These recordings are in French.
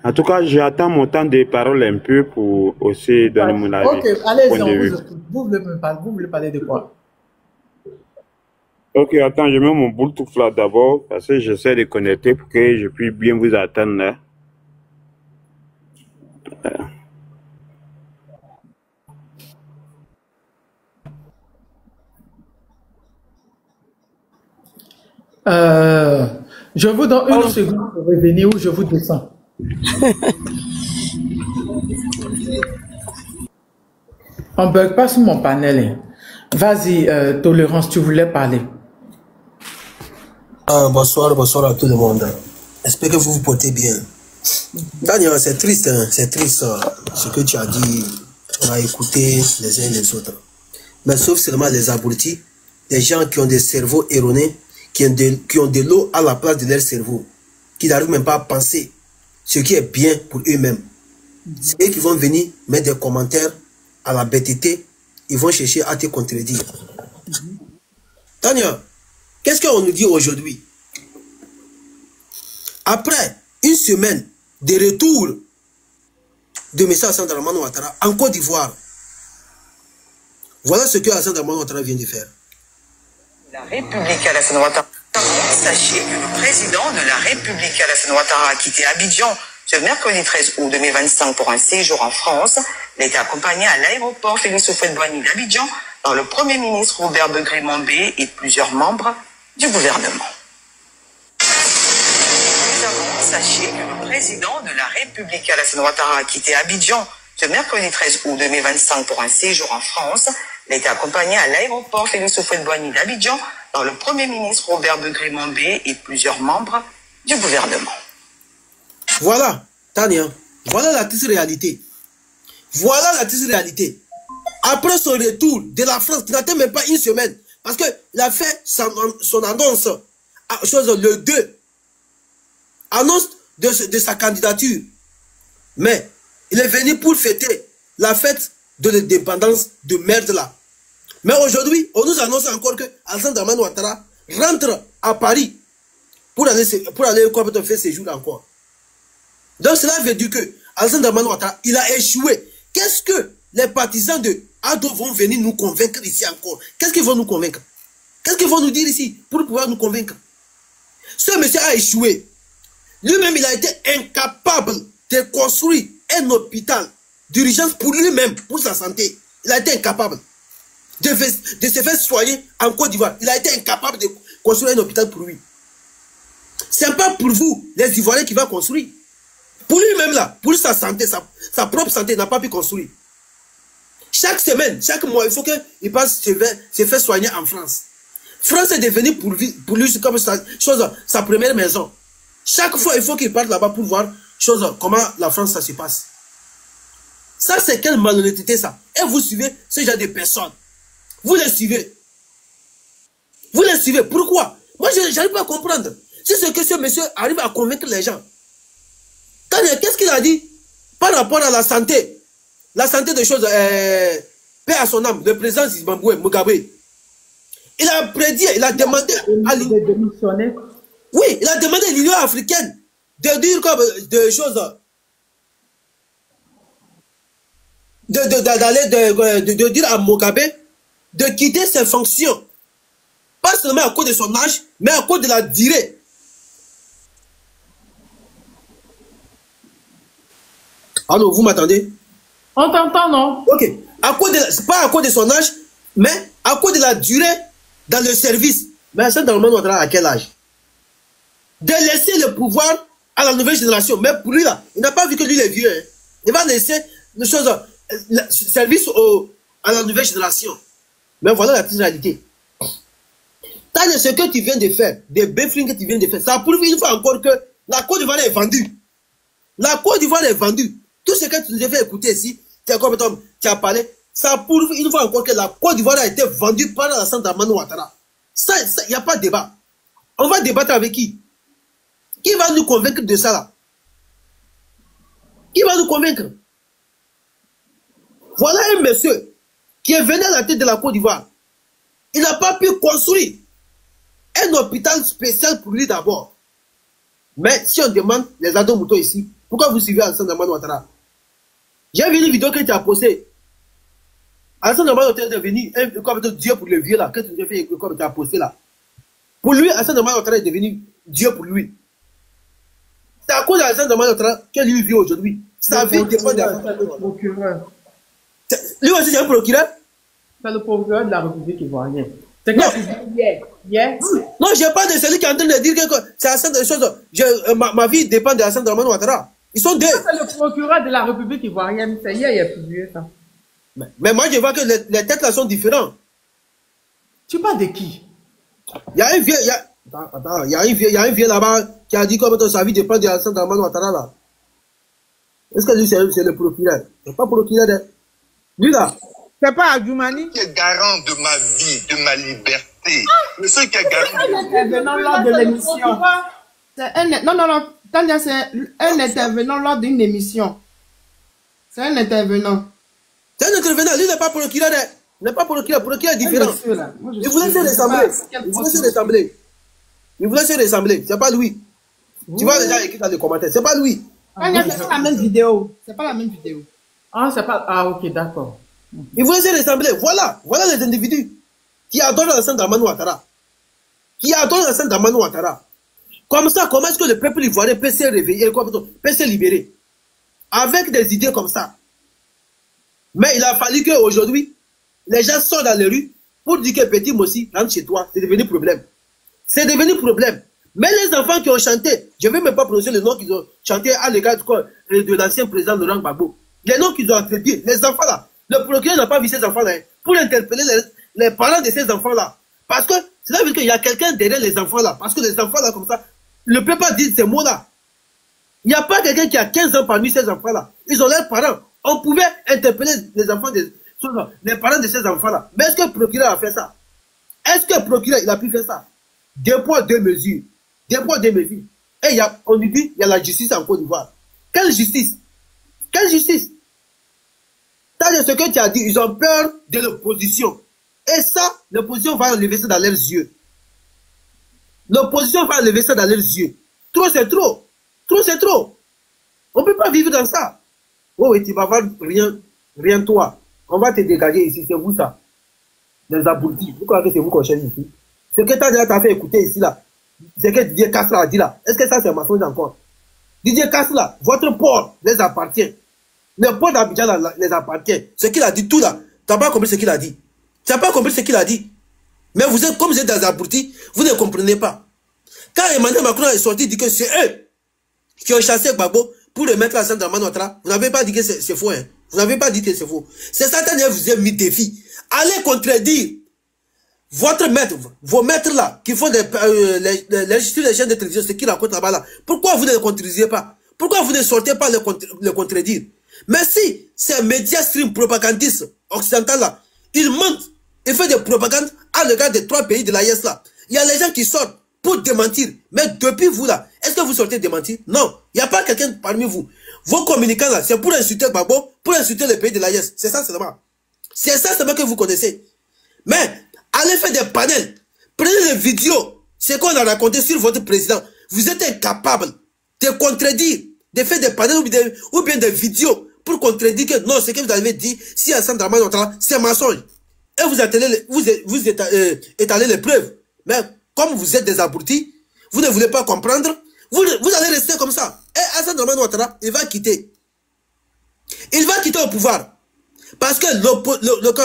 En tout cas, j'attends mon temps de parole un peu pour aussi donner mon avis. Ok, allez-y, Point de on vous vue. écoute. Vous voulez parler de quoi? Ok, attends, je mets mon Bluetooth là d'abord parce que j'essaie de connecter pour que je puisse bien vous attendre là. Je vous donne une seconde pour revenir où je vous descends. On ne bug pas sur mon panel. Hein. Vas-y, Tolérance, tu voulais parler. Bonsoir à tout le monde. J'espère que vous vous portez bien. Daniel, c'est triste, hein, c'est triste ce que tu as dit. On a écouté les uns les autres. Mais sauf seulement les abrutis, des gens qui ont des cerveaux erronés, qui ont de l'eau à la place de leur cerveau, qui n'arrivent même pas à penser ce qui est bien pour eux-mêmes. C'est eux qui vont venir mettre des commentaires à la bêtité, ils vont chercher à te contredire. Tania, qu'est-ce qu'on nous dit aujourd'hui? Après une semaine de retour de M. Alassane Dramane Ouattara en Côte d'Ivoire, voilà ce que Alassane Dramane Ouattara vient de faire. La République Alassane Ouattara. Sachez que le président de la République Alassane Ouattara a quitté Abidjan ce mercredi 13 août 2025 pour un séjour en France. Il a été accompagné à l'aéroport Félix Houphouët-Boigny d'Abidjan par le Premier ministre Robert Begré-Mambé et plusieurs membres du gouvernement. Sachez que le président de la République Alassane Ouattara a quitté Abidjan ce mercredi 13 août 2025 pour un séjour en France. Il a été accompagné à l'aéroport Félix Houphouët-Boigny d'Abidjan par le Premier ministre Robert Begré-Mambé et plusieurs membres du gouvernement. Voilà, Tania, voilà la triste réalité. Voilà la triste réalité. Après son retour de la France, qui n'atteint même pas une semaine, parce qu'il a fait son annonce le 2, annonce de sa candidature. Mais il est venu pour fêter la fête de l'indépendance de merde là. Mais aujourd'hui, on nous annonce encore que Alassane Dramane Ouattara rentre à Paris pour aller faire ses jours encore. Donc cela veut dire que Alassane Dramane Ouattara, il a échoué. Qu'est-ce que les partisans de Ado vont venir nous convaincre ici encore? Qu'est-ce qu'ils vont nous convaincre? Qu'est-ce qu'ils vont nous dire ici pour pouvoir nous convaincre? Ce monsieur a échoué. Lui-même, il a été incapable de construire un hôpital d'urgence pour lui-même, pour sa santé. Il a été incapable de se faire soigner en Côte d'Ivoire. Il a été incapable de construire un hôpital pour lui. Ce n'est pas pour vous, les Ivoiriens, qui va construire. Pour lui-même là, pour sa santé, sa propre santé, il n'a pas pu construire. Chaque semaine, chaque mois, il faut qu'il passe se faire soigner en France. France est devenue pour lui comme sa première maison. Chaque fois, il faut qu'il parte là-bas pour voir comment la France ça se passe. Ça, c'est quelle malhonnêteté ça. Et vous suivez ce genre de personnes. Vous les suivez. Vous les suivez. Pourquoi? Moi, je n'arrive pas à comprendre. C'est ce que ce monsieur arrive à convaincre les gens. Qu'est-ce qu'il a dit par rapport à la santé? La santé des choses, paix à son âme, le président Zimbabwe, Mugabe. Il a prédit, il a demandé à l'Union. Oui, il a demandé à l'Union africaine de dire comme des choses. De dire à Mugabe de quitter ses fonctions. Pas seulement à cause de son âge, mais à cause de la durée. Allô, vous m'attendez? On t'entend, non? Ok. Pas à cause de son âge, mais à cause de la durée dans le service. Mais Alassane Dramane Ouattara à quel âge? De laisser le pouvoir à la nouvelle génération. Mais pour lui, là, il n'a pas vu que lui, il est vieux. Hein. Il va laisser le service à la nouvelle génération. Mais voilà la petite réalité. Ce que tu viens de faire, des béflings que tu viens de faire, ça prouve une fois encore que la Côte d'Ivoire est vendue. La Côte d'Ivoire est vendue. Tout ce que tu nous as fait écouter ici, tu as parlé, ça prouve une fois encore que la Côte d'Ivoire a été vendue par Alassane Dramane Ouattara. Ça, il n'y a pas de débat. On va débattre avec qui? Qui va nous convaincre de ça là? Qui va nous convaincre? Voilà un monsieur qui est venu à la tête de la Côte d'Ivoire. Il n'a pas pu construire un hôpital spécial pour lui d'abord. Mais si on demande les Ado Mouton ici, Pourquoi vous suivez Alassane Dramane Ouattara? J'ai vu une vidéo que tu as postée. Alassane Dramane Ouattara est devenu comme Dieu pour le vieux là. Qu'est-ce que tu as fait comme tu as posté là? Pour lui, Alassane Dramane Ouattara est devenu Dieu pour lui. C'est à cause d'Alassane Dramane Ouattara que lui vit aujourd'hui. Sa vie dépend d'Alassane Dramane Ouattara. Lui aussi, c'est un procureur? C'est le procureur de la République ivoirienne. C'est Non. Hier. Non, je parle de celui qui est en train de dire que c'est Alassane ma vie dépend d'Alassane Dramane Ouattara. Ils sont deux. C'est le procureur de la République ivoirienne. C'est hier, il a publié ça. Mais moi, je vois que les têtes là sont différentes. Tu parles de qui? Il y a un vieux, il y a un vieux là-bas qui a dit comme sa vie dépend d'Alassane Dramane Ouattara là. Est-ce que lui, c'est le procureur? C'est pas procureur. Lui là. C'est pas Adjoumani? Qui est garant de ma vie, de ma liberté. Mais ceux qui est garant de ma Intervenant lors de l'émission. Non. Tania, c'est un intervenant lors d'une émission. C'est un intervenant. C'est un intervenant. Lui n'est pas procureur. Il n'est pas procureur. Procureur est différent. Il voulait se ressembler. Il voulait se ressembler. C'est pas lui. Tu vois déjà écrit dans les commentaires. C'est pas lui. Tania, c'est pas la même vidéo. C'est pas la même vidéo. Ah, c'est pas. Ah, ok, d'accord. Il voulait se ressembler. Voilà les individus qui adorent Alassane Dramane Ouattara. Comme ça, comment est-ce que le peuple ivoirien peut se réveiller, peut se libérer? Avec des idées comme ça. Mais il a fallu qu'aujourd'hui, les gens sortent dans les rues pour dire que Petit Mossi rentre chez toi. C'est devenu problème. Mais les enfants qui ont chanté, je ne vais même pas prononcer le nom qu'ils ont chanté à l'égard de l'ancien président Laurent Gbagbo. Les noms qu'ils ont attribués, les enfants là. Le procureur n'a pas vu ces enfants-là pour interpeller les parents de ces enfants-là. Parce que cela veut dire qu'il y a quelqu'un derrière les enfants-là. Parce que les enfants-là, comme ça, ne peut pas dire ces mots-là. Il n'y a pas quelqu'un qui a 15 ans parmi ces enfants-là. Ils ont leurs parents. On pouvait interpeller les enfants, les parents de ces enfants-là. Mais est-ce que le procureur a fait ça? Est-ce que le procureur il a pu faire ça? 2 poids, 2 mesures. 2 poids, 2 mesures. Et on nous dit il y a la justice en Côte d'Ivoire. Quelle justice? Quelle justice? C'est ce que tu as dit, ils ont peur de l'opposition. Et ça, l'opposition va enlever ça dans leurs yeux. L'opposition va enlever ça dans leurs yeux. Trop, c'est trop. Trop, c'est trop. On ne peut pas vivre dans ça. Oh, et tu vas voir rien toi. On va te dégager ici, c'est vous ça. Les aboutis. Pourquoi c'est vous qu'on cherche ici? Ce que t'as fait écouter ici là, c'est que Didier Castro a dit là. Est-ce que ça c'est un mensonge encore? Didier Castro là, votre port les appartient. Le port d'Abidjan les appartient. Ce qu'il a dit tout là, tu n'as pas compris ce qu'il a dit. Tu n'as pas compris ce qu'il a dit. Mais vous êtes, comme vous êtes dans abrutis, vous ne comprenez pas. Quand Emmanuel Macron est sorti, il dit que c'est eux qui ont chassé Gbagbo pour remettre la scène dans Manotra. Vous n'avez pas dit que c'est faux. Hein? Vous n'avez pas dit que c'est faux. C'est ça que vous avez mis défi. Allez contredire votre maître, vos maîtres là, qui font les chaînes de télévision, ce qu'ils racontent là-bas là. Pourquoi vous ne les contredirez pas? Pourquoi vous ne sortez pas le contredire? Mais si ces médias stream propagandistes occidentaux là, ils mentent, ils font des propagandes à l'égard des 3 pays de l'AES là. Il y a les gens qui sortent pour démentir. Mais depuis vous là, est-ce que vous sortez démentir? Non. Il n'y a pas quelqu'un parmi vous. Vos communicants là, c'est pour insulter Gbagbo, pour insulter les pays de l'AES. C'est ça seulement. C'est ça seulement que vous connaissez. Mais allez faire des panels. Prenez les vidéos. C'est qu'on a raconté sur votre président. Vous êtes incapable de contredire, de faire des panels ou bien des vidéos pour contredire que non, ce que vous avez dit, si Alassane Dramane Ouattara, c'est mensonge. Et vous étalez les preuves. Mais comme vous êtes des abrutis, vous ne voulez pas comprendre, vous allez rester comme ça. Et Alassane Dramane Ouattara, il va quitter. Il va quitter au pouvoir. Parce que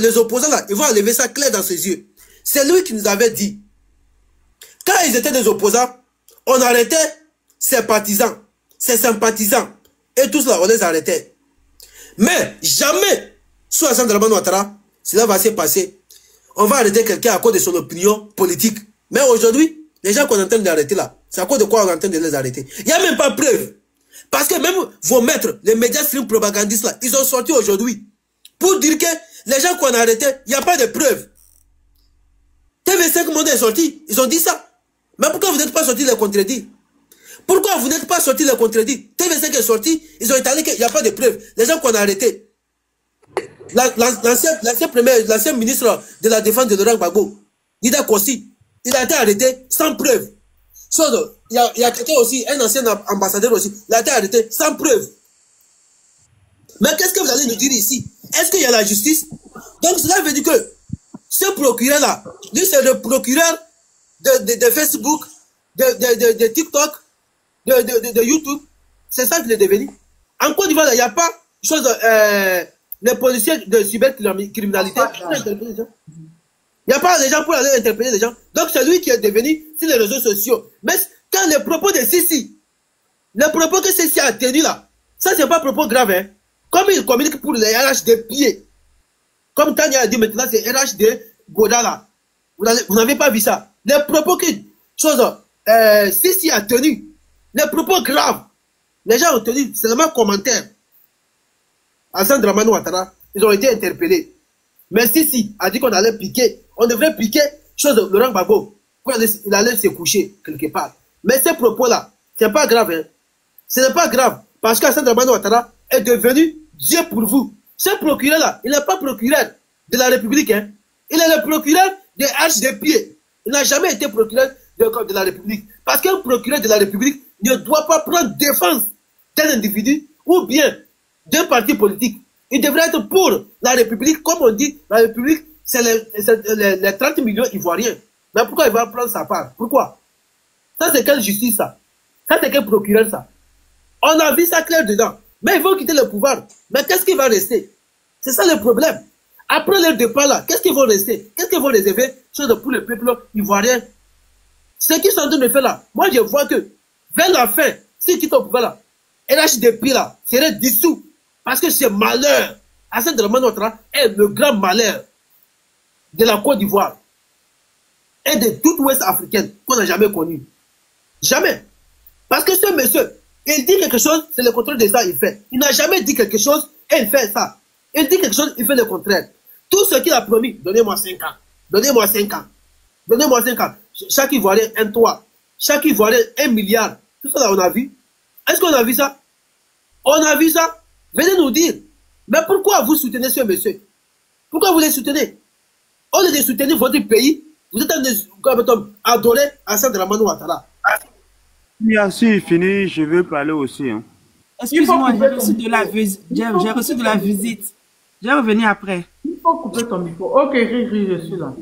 les opposants là, ils vont enlever ça clair dans ses yeux. C'est lui qui nous avait dit. Quand ils étaient des opposants, on arrêtait ses partisans, ses sympathisants. Et tout cela, on les arrêtait. Mais jamais, sous Alassane Dramane Ouattara, cela va se passer. On va arrêter quelqu'un à cause de son opinion politique. Mais aujourd'hui, les gens qu'on est en train d'arrêter là, c'est à cause de quoi on est en train de les arrêter. Il n'y a même pas preuve. Parce que même vos maîtres, les médias stream propagandistes là, ils ont sorti aujourd'hui pour dire que les gens qu'on a arrêtés, il n'y a pas de preuves. TV5 Monde est sorti, ils ont dit ça. Mais pourquoi vous n'êtes pas sorti les contredire? Pourquoi vous n'êtes pas sorti les contredire? TV5 est sorti, ils ont étalé qu'il n'y a pas de preuves. Les gens qu'on a arrêtés. L'ancien ministre de la Défense de Laurent Gbagbo, Nida Kossi, il a été arrêté sans preuve. Il y a quelqu'un aussi, un ancien ambassadeur aussi, il a été arrêté sans preuve. Mais qu'est-ce que vous allez nous dire ici? Est-ce qu'il y a la justice? Donc cela veut dire que ce procureur-là, lui c'est le procureur de Facebook, de TikTok, de YouTube. C'est ça qu'il est devenu. En Côte d'Ivoire, il n'y a pas chose, les policiers de cybercriminalité. Il n'y a pas les gens pour aller interpeller les gens. Donc c'est lui qui est devenu sur les réseaux sociaux. Mais quand les propos de Sisi, les propos que Sisi a tenus là, ça c'est pas un propos grave, hein. Comme il communique pour les RH des pieds. Comme Tania a dit maintenant, c'est RH de Goda là. Vous n'avez pas vu ça. Les propos que Sisi a tenus, les propos graves, les gens ont tenu seulement commentaires. Hassan Dramane Ouattara, ils ont été interpellés. Mais Sisi a dit qu'on allait piquer, on devrait piquer Laurent Gbagbo. Il allait se coucher quelque part. Mais ces propos-là, c'est pas grave. Hein. Ce n'est pas grave. Parce qu'Hassan Dramane Ouattara est devenu Dieu pour vous. Ce procureur-là, il n'est pas procureur de la République. Hein. Il est le procureur des haches des pieds. Il n'a jamais été procureur de la République. Parce qu'un procureur de la République ne doit pas prendre défense d'un individu ou bien d'un parti politique. Il devrait être pour la République. Comme on dit, la République, c'est les 30 millions ivoiriens. Mais pourquoi il va prendre sa part? Pourquoi? Ça, c'est quelle justice, ça? Ça, c'est quel procureur, ça? On a vu ça clair dedans. Mais ils vont quitter le pouvoir. Mais qu'est-ce qui va rester? C'est ça le problème. Après leur départ là, qu'est-ce qu'ils vont rester? Qu'est-ce qu'ils vont réserver pour le peuple ivoirien? Ce qu'ils sont en train de faire là, moi je vois que vers la fin, s'ils quittent le pouvoir là, LHDP là serait dissous. Parce que c'est malheur. Hassan Dramane Ouattara est le grand malheur de la Côte d'Ivoire et de toute l'Ouest africaine qu'on n'a jamais connu. Jamais. Parce que ce monsieur, il dit quelque chose, c'est le contraire de ça, il fait. Il n'a jamais dit quelque chose et il fait ça. Il dit quelque chose, il fait le contraire. Tout ce qu'il a promis, donnez-moi 5 ans. Donnez-moi 5 ans. Donnez-moi 5 ans. Chaque Ivoirien, un toit. Chaque Ivoirien, 1 milliard. Tout ça là, on a vu. Est-ce qu'on a vu ça? On a vu ça? Venez nous dire. Mais pourquoi vous soutenez ce monsieur? Pourquoi vous les soutenez? Au lieu de soutenir votre pays, vous êtes en train d'adorer Hassan Dramane Ouattara. Merci, fini, je veux parler aussi. Hein. Excuse-moi, j'ai reçu de la visite. Je vais revenir après. Il faut couper ton micro. Ok, Riri, je suis là.